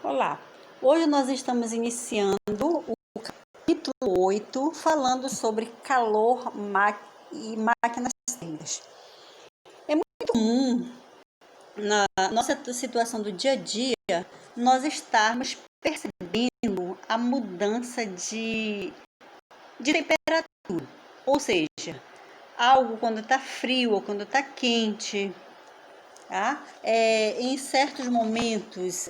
Olá, hoje nós estamos iniciando o capítulo 8, falando sobre calor e máquinas térmicas. É muito comum na nossa situação do dia a dia nós estarmos percebendo a mudança de temperatura, ou seja, algo quando está frio ou quando está quente, tá? Em certos momentos,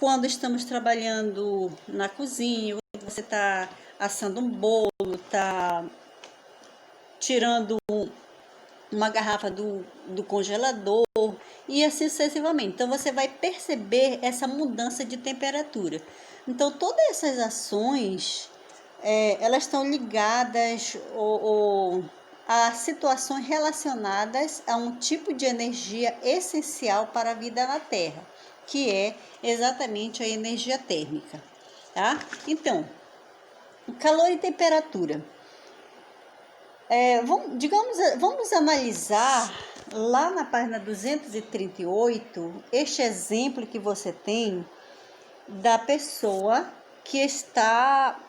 quando estamos trabalhando na cozinha, você está assando um bolo, está tirando uma garrafa do congelador e assim sucessivamente. Então você vai perceber essa mudança de temperatura. Então todas essas ações, elas estão ligadas a situações relacionadas a um tipo de energia essencial para a vida na Terra, que é exatamente a energia térmica, tá? Então, calor e temperatura. Vamos analisar lá na página 238 este exemplo que você tem da pessoa que está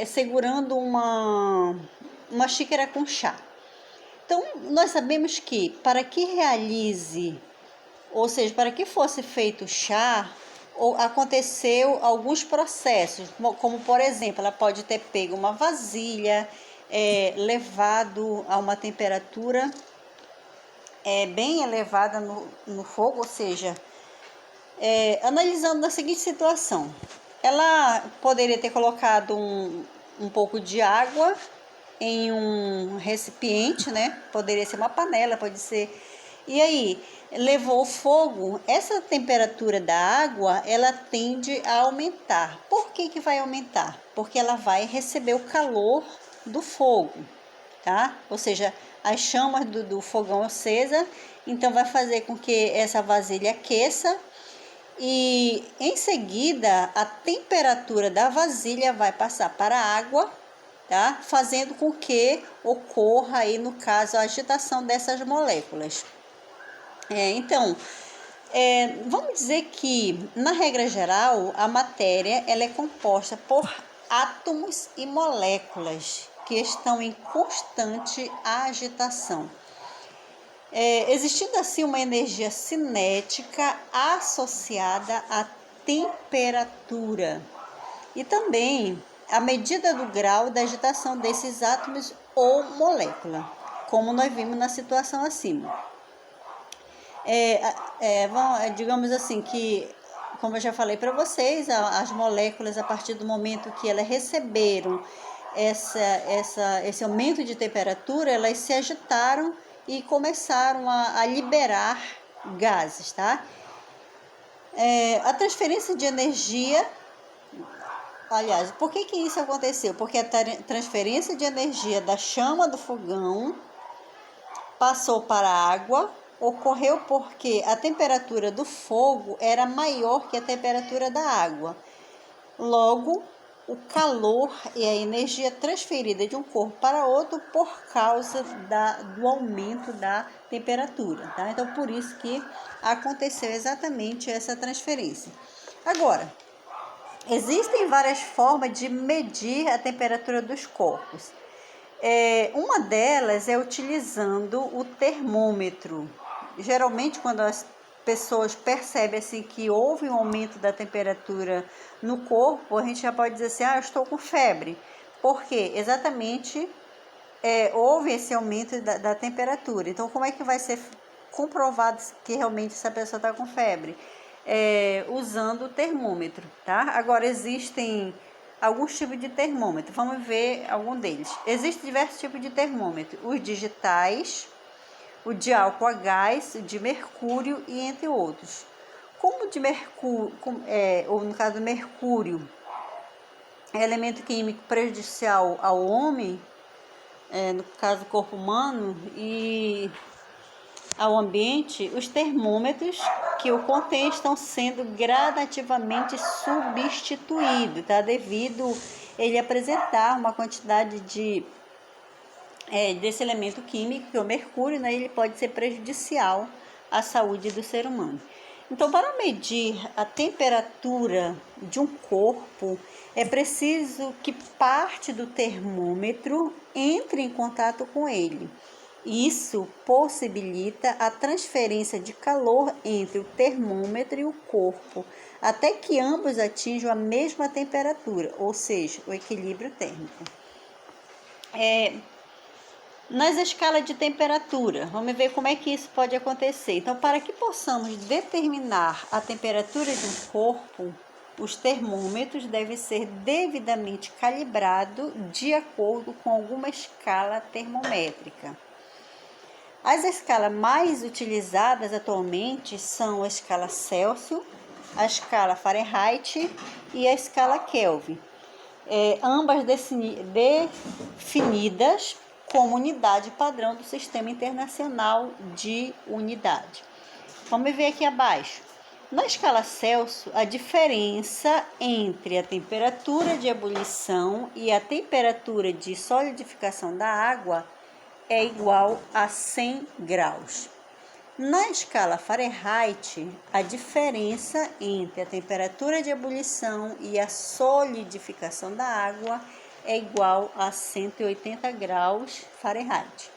segurando uma xícara com chá. Então, nós sabemos que para que realize, ou seja, para que fosse feito o chá, aconteceu alguns processos, como por exemplo, ela pode ter pego uma vasilha, levado a uma temperatura bem elevada no fogo, ou seja, analisando a seguinte situação, ela poderia ter colocado um pouco de água em um recipiente, né? Poderia ser uma panela, pode ser. E aí, levou o fogo, essa temperatura da água, ela tende a aumentar. Por que vai aumentar? Porque ela vai receber o calor do fogo, tá? Ou seja, as chamas do fogão acesa, então vai fazer com que essa vasilha aqueça e em seguida a temperatura da vasilha vai passar para a água, tá? Fazendo com que ocorra aí, no caso, a agitação dessas moléculas. Vamos dizer que, na regra geral, a matéria ela é composta por átomos e moléculas que estão em constante agitação. Existindo assim uma energia cinética associada à temperatura e também a medida do grau da agitação desses átomos ou molécula, como nós vimos na situação acima. Digamos assim que, como eu já falei para vocês, as moléculas, a partir do momento que elas receberam esse aumento de temperatura, elas se agitaram e começaram a liberar gases, tá? A transferência de energia. Aliás, por que isso aconteceu? Porque a transferência de energia da chama do fogão passou para a água, ocorreu porque a temperatura do fogo era maior que a temperatura da água. Logo, o calor e a energia transferida de um corpo para outro por causa do aumento da temperatura, tá? Então, por isso que aconteceu exatamente essa transferência. Agora, existem várias formas de medir a temperatura dos corpos. Uma delas é utilizando o termômetro. Geralmente, quando as pessoas percebem assim, que houve um aumento da temperatura no corpo, a gente já pode dizer assim, eu estou com febre. Por quê? Exatamente houve esse aumento da temperatura. Então, como é que vai ser comprovado que realmente essa pessoa está com febre? Usando o termômetro, tá? Agora, existem alguns tipos de termômetro, vamos ver algum deles. Existem diversos tipos de termômetro, os digitais, o de álcool a gás, o de mercúrio e entre outros. Como o de mercúrio, ou no caso do mercúrio, é elemento químico prejudicial ao homem, no caso do corpo humano, e ao ambiente, os termômetros que o contêm estão sendo gradativamente substituídos, tá? Devido ele apresentar uma quantidade desse elemento químico, que é o mercúrio, né? Ele pode ser prejudicial à saúde do ser humano. Então, para medir a temperatura de um corpo, é preciso que parte do termômetro entre em contato com ele. Isso possibilita a transferência de calor entre o termômetro e o corpo, até que ambos atinjam a mesma temperatura, ou seja, o equilíbrio térmico. Nas escalas de temperatura, vamos ver como é que isso pode acontecer. Então, para que possamos determinar a temperatura de um corpo, os termômetros devem ser devidamente calibrados de acordo com alguma escala termométrica. As escalas mais utilizadas atualmente são a escala Celsius, a escala Fahrenheit e a escala Kelvin, ambas definidas como unidade padrão do Sistema Internacional de Unidade. Vamos ver aqui abaixo. Na escala Celsius, a diferença entre a temperatura de ebulição e a temperatura de solidificação da água é igual a 100 graus. Na escala Fahrenheit, a diferença entre a temperatura de ebulição e a solidificação da água é igual a 180 graus Fahrenheit.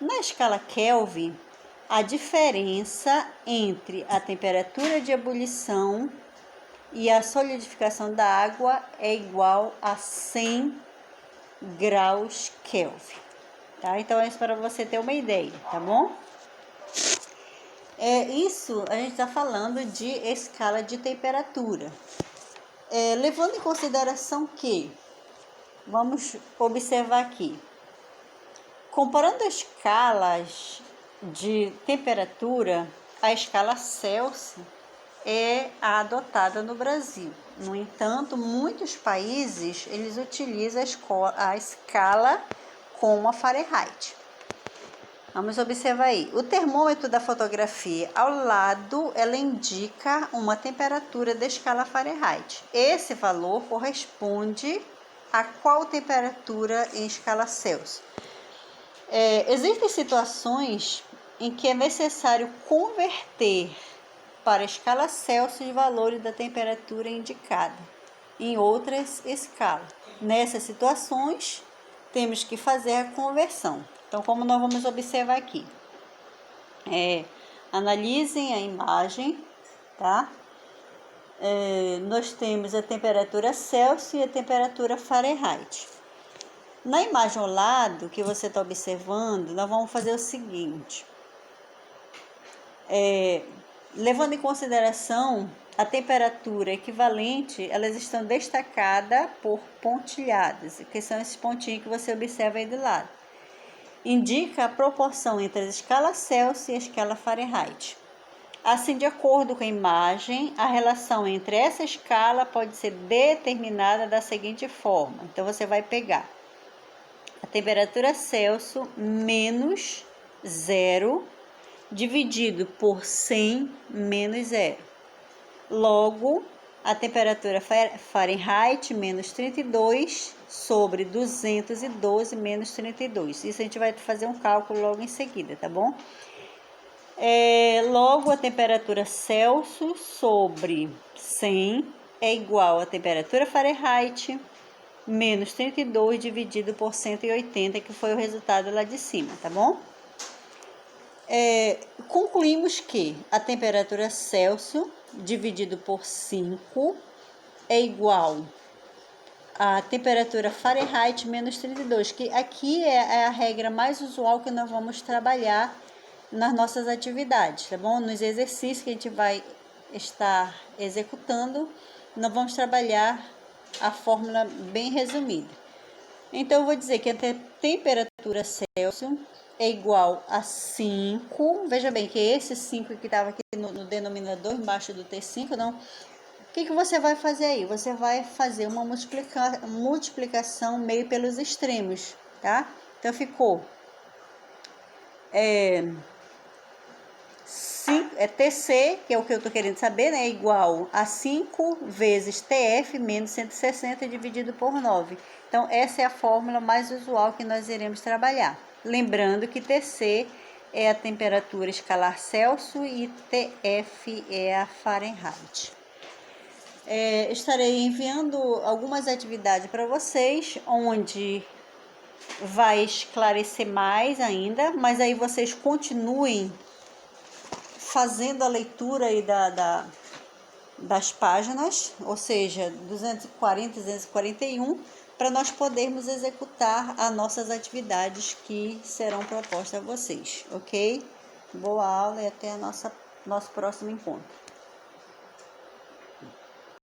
Na escala Kelvin, a diferença entre a temperatura de ebulição e a solidificação da água é igual a 100 graus Kelvin. Tá? Então, é isso para você ter uma ideia, tá bom? Isso a gente está falando de escala de temperatura. Levando em consideração que, vamos observar aqui, comparando escalas de temperatura, a escala Celsius é a adotada no Brasil. No entanto, muitos países eles utilizam a escala com a Fahrenheit. Vamos observar aí. O termômetro da fotografia ao lado, ela indica uma temperatura da escala Fahrenheit. Esse valor corresponde a qual temperatura em escala Celsius? Existem situações em que é necessário converter para a escala Celsius os valores da temperatura indicada em outras escalas. Nessas situações, temos que fazer a conversão. Então, como nós vamos observar aqui, analisem a imagem, tá? Nós temos a temperatura Celsius e a temperatura Fahrenheit. Na imagem ao lado, que você está observando, nós vamos fazer o seguinte. Levando em consideração a temperatura equivalente, elas estão destacadas por pontilhadas, que são esses pontinhos que você observa aí do lado. Indica a proporção entre a escala Celsius e a escala Fahrenheit. Assim, de acordo com a imagem, a relação entre essa escala pode ser determinada da seguinte forma. Então, você vai pegar a temperatura Celsius menos 0 dividido por 100 menos 0. Logo, a temperatura Fahrenheit menos 32 sobre 212 menos 32. Isso a gente vai fazer um cálculo logo em seguida, tá bom? Logo, a temperatura Celsius sobre 100 é igual à temperatura Fahrenheit menos 32 dividido por 180, que foi o resultado lá de cima, tá bom? Concluímos que a temperatura Celsius dividido por 5 é igual à temperatura Fahrenheit menos 32, que aqui é a regra mais usual que nós vamos trabalhar nas nossas atividades, tá bom? Nos exercícios que a gente vai estar executando, nós vamos trabalhar a fórmula bem resumida. Então, eu vou dizer que a temperatura Celsius é igual a 5. Veja bem que esse 5 que estava aqui no denominador, embaixo do T5, não. O que você vai fazer aí? Você vai fazer uma multiplicação meio pelos extremos, tá? Então, ficou TC, que é o que eu estou querendo saber, né? É igual a 5 vezes TF menos 160 dividido por 9. Então, essa é a fórmula mais usual que nós iremos trabalhar. Lembrando que TC é a temperatura escalar Celsius e TF é a Fahrenheit. Estarei enviando algumas atividades para vocês, onde vai esclarecer mais ainda, mas aí vocês continuem fazendo a leitura aí das páginas, ou seja, 240 e 241, para nós podermos executar as nossas atividades que serão propostas a vocês, ok? Boa aula e até nosso próximo encontro.